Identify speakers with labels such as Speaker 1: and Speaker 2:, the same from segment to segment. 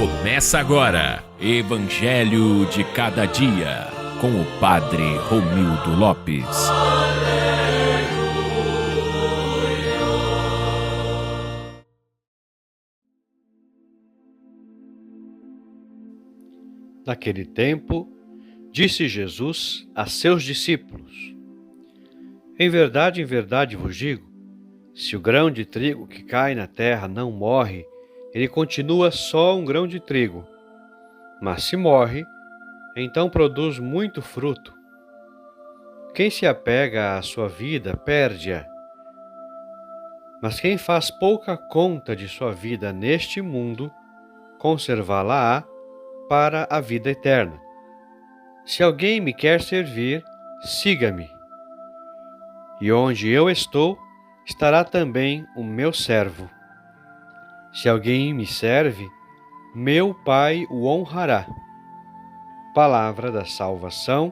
Speaker 1: Começa agora, Evangelho de Cada Dia, com o Padre Romildo Lopes.
Speaker 2: Naquele tempo, disse Jesus a seus discípulos: em verdade vos digo, se o grão de trigo que cai na terra não morre, ele continua só um grão de trigo. Mas se morre, então produz muito fruto. Quem se apega à sua vida, perde-a. Mas quem faz pouca conta de sua vida neste mundo, conservá-la-á para a vida eterna. Se alguém me quer servir, siga-me. E onde eu estou, estará também o meu servo. Se alguém me serve, meu Pai o honrará. Palavra da salvação,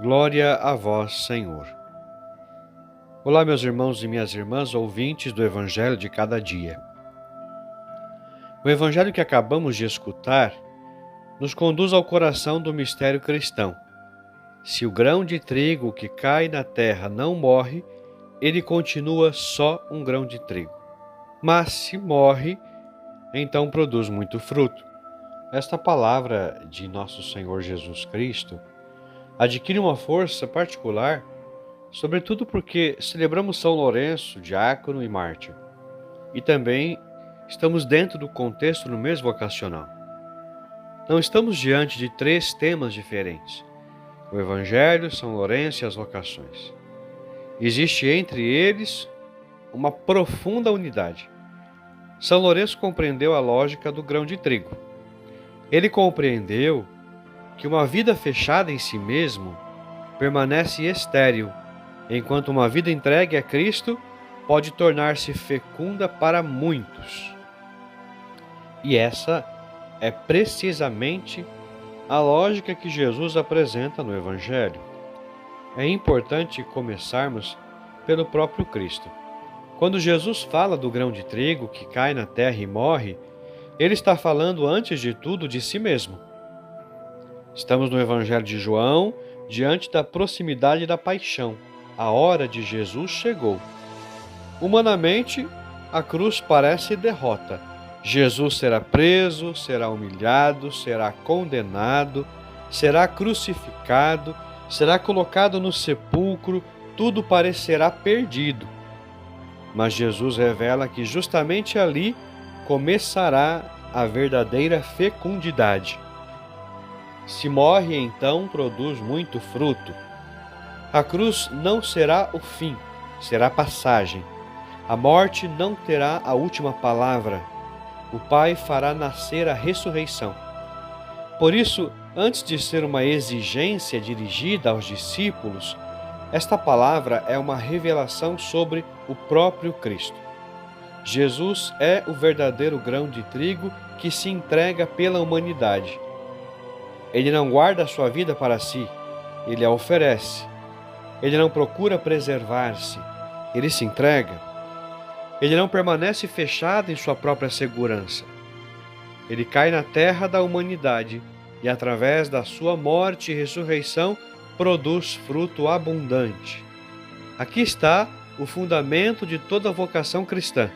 Speaker 2: glória a vós, Senhor. Olá, meus irmãos e minhas irmãs, ouvintes do Evangelho de Cada Dia. O Evangelho que acabamos de escutar nos conduz ao coração do mistério cristão. Se o grão de trigo que cai na terra não morre, ele continua só um grão de trigo. Mas se morre, então produz muito fruto. Esta palavra de nosso Senhor Jesus Cristo adquire uma força particular, sobretudo porque celebramos São Lourenço, diácono e mártir. E também estamos dentro do contexto no mês vocacional. Não estamos diante de três temas diferentes: o Evangelho, São Lourenço e as vocações. Existe entre eles uma profunda unidade. São Lourenço compreendeu a lógica do grão de trigo. Ele compreendeu que uma vida fechada em si mesmo permanece estéril, enquanto uma vida entregue a Cristo pode tornar-se fecunda para muitos. E essa é precisamente a lógica que Jesus apresenta no Evangelho. É importante começarmos pelo próprio Cristo. Quando Jesus fala do grão de trigo que cai na terra e morre, ele está falando antes de tudo de si mesmo. Estamos no Evangelho de João, diante da proximidade da paixão. A hora de Jesus chegou. Humanamente, a cruz parece derrota. Jesus será preso, será humilhado, será condenado, será crucificado, será colocado no sepulcro, tudo parecerá perdido. Mas Jesus revela que justamente ali começará a verdadeira fecundidade. Se morre, então produz muito fruto. A cruz não será o fim, será passagem. A morte não terá a última palavra. O Pai fará nascer a ressurreição. Por isso, antes de ser uma exigência dirigida aos discípulos, esta palavra é uma revelação sobre o próprio Cristo. Jesus é o verdadeiro grão de trigo que se entrega pela humanidade. Ele não guarda a sua vida para si, ele a oferece. Ele não procura preservar-se, ele se entrega. Ele não permanece fechado em sua própria segurança. Ele cai na terra da humanidade e, através da sua morte e ressurreição, produz fruto abundante. Aqui está o fundamento de toda vocação cristã.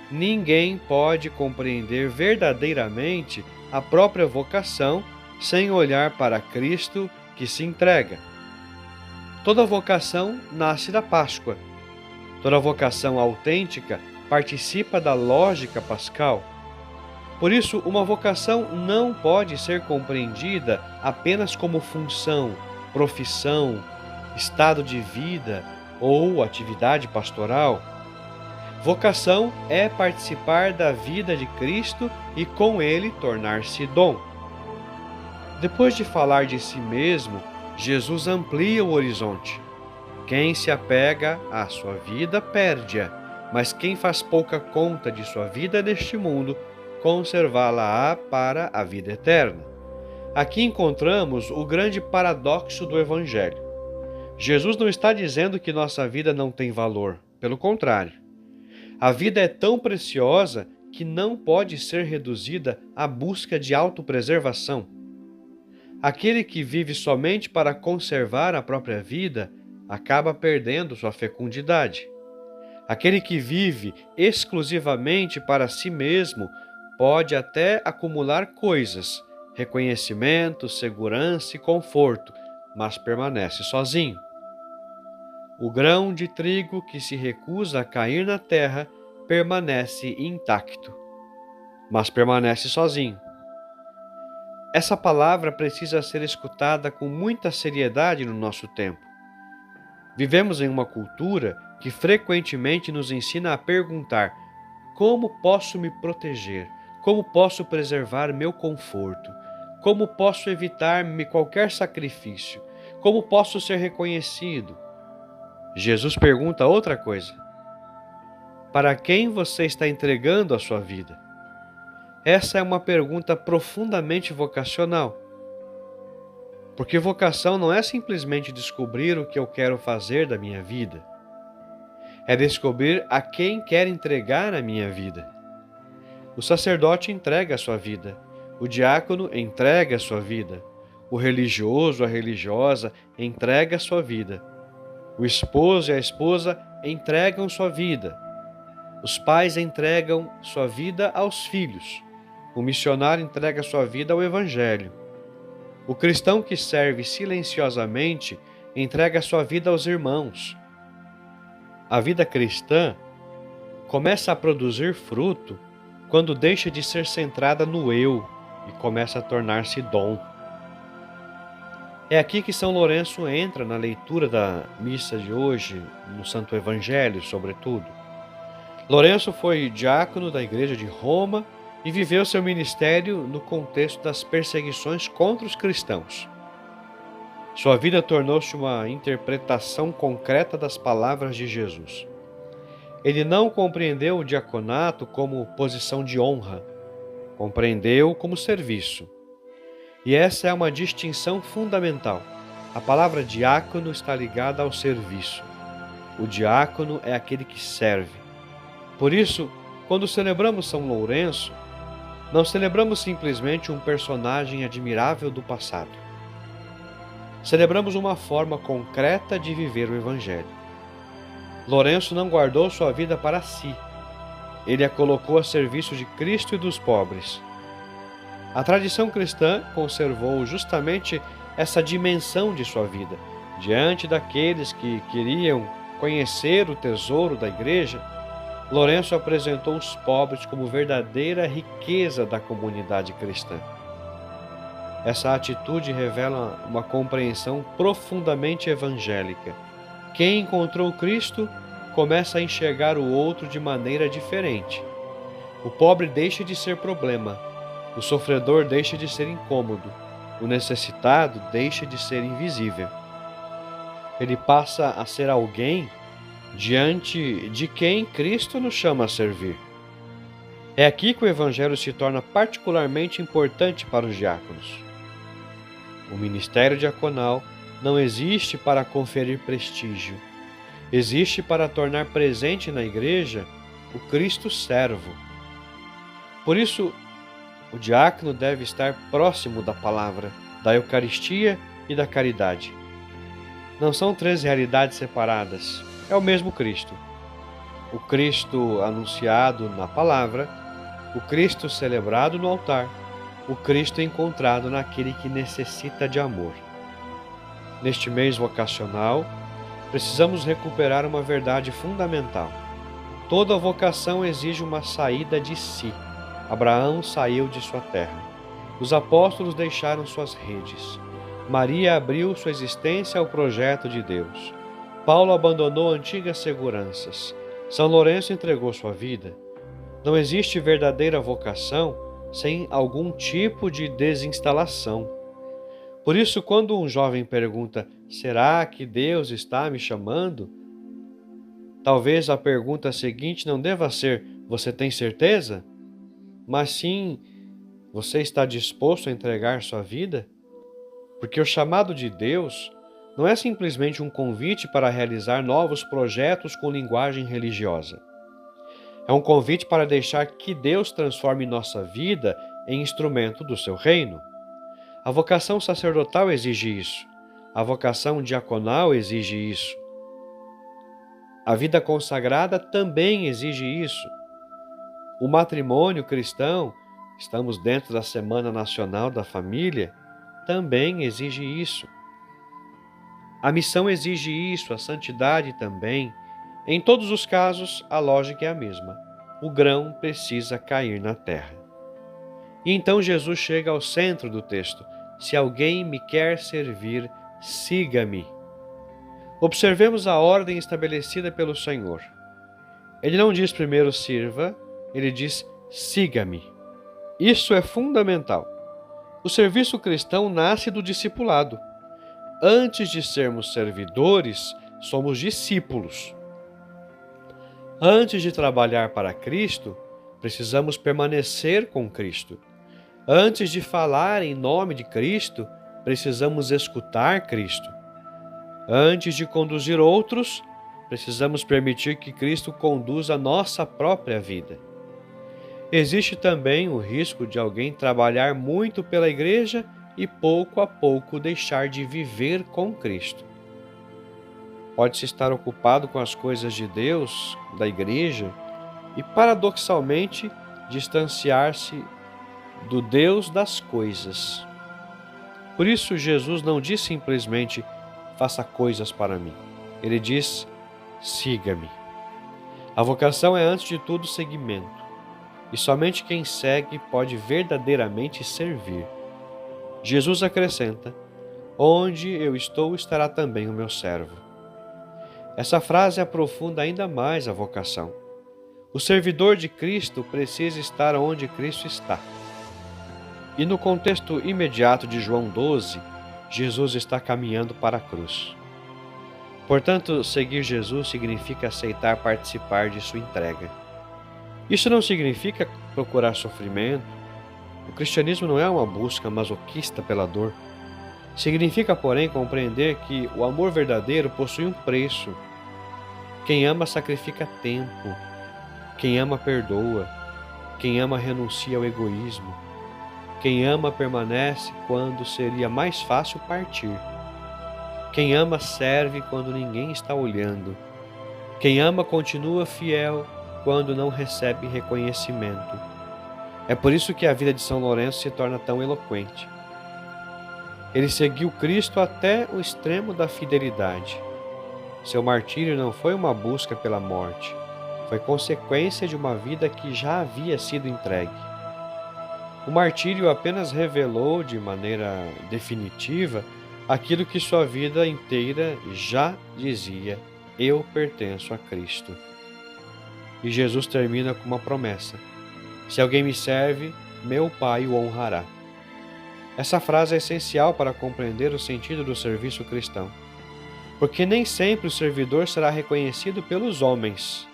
Speaker 2: Ninguém pode compreender verdadeiramente a própria vocação sem olhar para Cristo que se entrega. Toda vocação nasce da Páscoa. Toda vocação autêntica participa da lógica pascal. Por isso, uma vocação não pode ser compreendida apenas como função, profissão, estado de vida ou atividade pastoral. Vocação é participar da vida de Cristo e com ele tornar-se dom. Depois de falar de si mesmo, Jesus amplia o horizonte. Quem se apega à sua vida perde-a, mas quem faz pouca conta de sua vida neste mundo, conservá-la-á para a vida eterna. Aqui encontramos o grande paradoxo do Evangelho. Jesus não está dizendo que nossa vida não tem valor, pelo contrário. A vida é tão preciosa que não pode ser reduzida à busca de autopreservação. Aquele que vive somente para conservar a própria vida acaba perdendo sua fecundidade. Aquele que vive exclusivamente para si mesmo pode até acumular coisas, reconhecimento, segurança e conforto, mas permanece sozinho. O grão de trigo que se recusa a cair na terra permanece intacto, mas permanece sozinho. Essa palavra precisa ser escutada com muita seriedade no nosso tempo. Vivemos em uma cultura que frequentemente nos ensina a perguntar: como posso me proteger? Como posso preservar meu conforto? Como posso evitar-me qualquer sacrifício? Como posso ser reconhecido? Jesus pergunta outra coisa: para quem você está entregando a sua vida? Essa é uma pergunta profundamente vocacional. Porque vocação não é simplesmente descobrir o que eu quero fazer da minha vida. É descobrir a quem quer entregar a minha vida. O sacerdote entrega a sua vida. O diácono entrega a sua vida. O religioso, a religiosa, entrega a sua vida. O esposo e a esposa entregam sua vida. Os pais entregam sua vida aos filhos. O missionário entrega sua vida ao Evangelho. O cristão que serve silenciosamente entrega sua vida aos irmãos. A vida cristã começa a produzir fruto quando deixa de ser centrada no eu e começa a tornar-se dom. É aqui que São Lourenço entra na leitura da missa de hoje, no Santo Evangelho, sobretudo. Lourenço foi diácono da Igreja de Roma e viveu seu ministério no contexto das perseguições contra os cristãos. Sua vida tornou-se uma interpretação concreta das palavras de Jesus. Ele não compreendeu o diaconato como posição de honra, compreendeu como serviço. E essa é uma distinção fundamental. A palavra diácono está ligada ao serviço. O diácono é aquele que serve. Por isso, quando celebramos São Lourenço, não celebramos simplesmente um personagem admirável do passado. Celebramos uma forma concreta de viver o Evangelho. Lourenço não guardou sua vida para si. Ele a colocou a serviço de Cristo e dos pobres. A tradição cristã conservou justamente essa dimensão de sua vida. Diante daqueles que queriam conhecer o tesouro da Igreja, Lourenço apresentou os pobres como verdadeira riqueza da comunidade cristã. Essa atitude revela uma compreensão profundamente evangélica. Quem encontrou Cristo começa a enxergar o outro de maneira diferente. O pobre deixa de ser problema, o sofredor deixa de ser incômodo, o necessitado deixa de ser invisível. Ele passa a ser alguém diante de quem Cristo nos chama a servir. É aqui que o Evangelho se torna particularmente importante para os diáconos. O ministério diaconal não existe para conferir prestígio, existe para tornar presente na Igreja o Cristo servo. Por isso, o diácono deve estar próximo da palavra, da Eucaristia e da caridade. Não são três realidades separadas, é o mesmo Cristo. O Cristo anunciado na palavra, o Cristo celebrado no altar, o Cristo encontrado naquele que necessita de amor. Neste mês vocacional, precisamos recuperar uma verdade fundamental. Toda vocação exige uma saída de si. Abraão saiu de sua terra. Os apóstolos deixaram suas redes. Maria abriu sua existência ao projeto de Deus. Paulo abandonou antigas seguranças. São Lourenço entregou sua vida. Não existe verdadeira vocação sem algum tipo de desinstalação. Por isso, quando um jovem pergunta: será que Deus está me chamando? Talvez a pergunta seguinte não deva ser: você tem certeza? Mas sim: você está disposto a entregar sua vida? Porque o chamado de Deus não é simplesmente um convite para realizar novos projetos com linguagem religiosa. É um convite para deixar que Deus transforme nossa vida em instrumento do seu reino. A vocação sacerdotal exige isso. A vocação diaconal exige isso. A vida consagrada também exige isso. O matrimônio cristão, estamos dentro da Semana Nacional da Família, também exige isso. A missão exige isso, a santidade também. Em todos os casos, a lógica é a mesma. O grão precisa cair na terra. E então Jesus chega ao centro do texto. Se alguém me quer servir, siga-me. Observemos a ordem estabelecida pelo Senhor. Ele não diz primeiro sirva, ele diz siga-me. Isso é fundamental. O serviço cristão nasce do discipulado. Antes de sermos servidores, somos discípulos. Antes de trabalhar para Cristo, precisamos permanecer com Cristo. Antes de falar em nome de Cristo, precisamos escutar Cristo. Antes de conduzir outros, precisamos permitir que Cristo conduza a nossa própria vida. Existe também o risco de alguém trabalhar muito pela igreja e pouco a pouco deixar de viver com Cristo. Pode-se estar ocupado com as coisas de Deus, da igreja, e paradoxalmente distanciar-se do Deus das coisas. Por isso Jesus não diz simplesmente faça coisas para mim. Ele diz siga-me. A vocação é antes de tudo seguimento, e somente quem segue pode verdadeiramente servir. Jesus acrescenta: onde eu estou estará também o meu servo. Essa frase aprofunda ainda mais a vocação. O servidor de Cristo precisa estar onde Cristo está. E no contexto imediato de João 12, Jesus está caminhando para a cruz. Portanto, seguir Jesus significa aceitar participar de sua entrega. Isso não significa procurar sofrimento. O cristianismo não é uma busca masoquista pela dor. Significa, porém, compreender que o amor verdadeiro possui um preço. Quem ama sacrifica tempo. Quem ama perdoa. Quem ama renuncia ao egoísmo. Quem ama permanece quando seria mais fácil partir. Quem ama serve quando ninguém está olhando. Quem ama continua fiel quando não recebe reconhecimento. É por isso que a vida de São Lourenço se torna tão eloquente. Ele seguiu Cristo até o extremo da fidelidade. Seu martírio não foi uma busca pela morte, foi consequência de uma vida que já havia sido entregue. O martírio apenas revelou de maneira definitiva aquilo que sua vida inteira já dizia: eu pertenço a Cristo. E Jesus termina com uma promessa: se alguém me serve, meu Pai o honrará. Essa frase é essencial para compreender o sentido do serviço cristão, porque nem sempre o servidor será reconhecido pelos homens.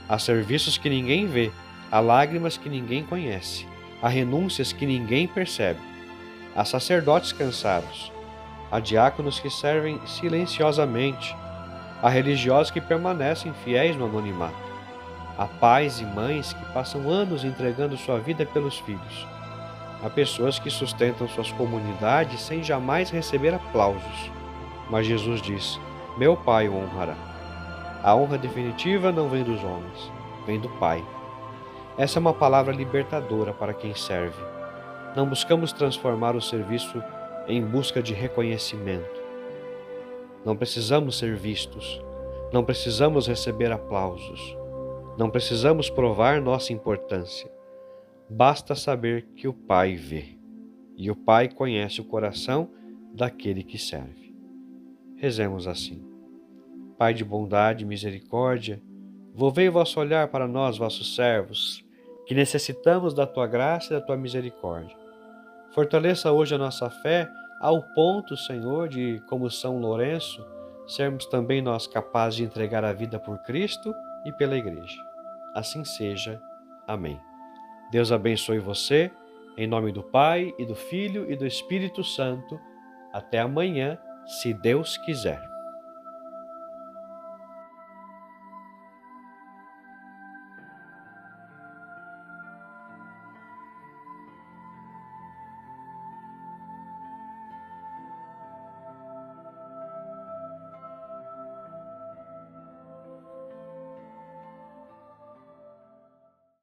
Speaker 2: Há serviços que ninguém vê, há lágrimas que ninguém conhece, há renúncias que ninguém percebe, há sacerdotes cansados, há diáconos que servem silenciosamente, há religiosos que permanecem fiéis no anonimato, há pais e mães que passam anos entregando sua vida pelos filhos, há pessoas que sustentam suas comunidades sem jamais receber aplausos. Mas Jesus diz: meu Pai o honrará. A honra definitiva não vem dos homens, vem do Pai. Essa é uma palavra libertadora para quem serve. Não buscamos transformar o serviço em busca de reconhecimento. Não precisamos ser vistos. Não precisamos receber aplausos. Não precisamos provar nossa importância. Basta saber que o Pai vê. E o Pai conhece o coração daquele que serve. Rezemos assim: Pai de bondade e misericórdia, volvei o vosso olhar para nós, vossos servos, que necessitamos da tua graça e da tua misericórdia. Fortaleça hoje a nossa fé ao ponto, Senhor, de, como São Lourenço, sermos também nós capazes de entregar a vida por Cristo e pela Igreja. Assim seja. Amém. Deus abençoe você, em nome do Pai, e do Filho, e do Espírito Santo. Até amanhã, se Deus quiser.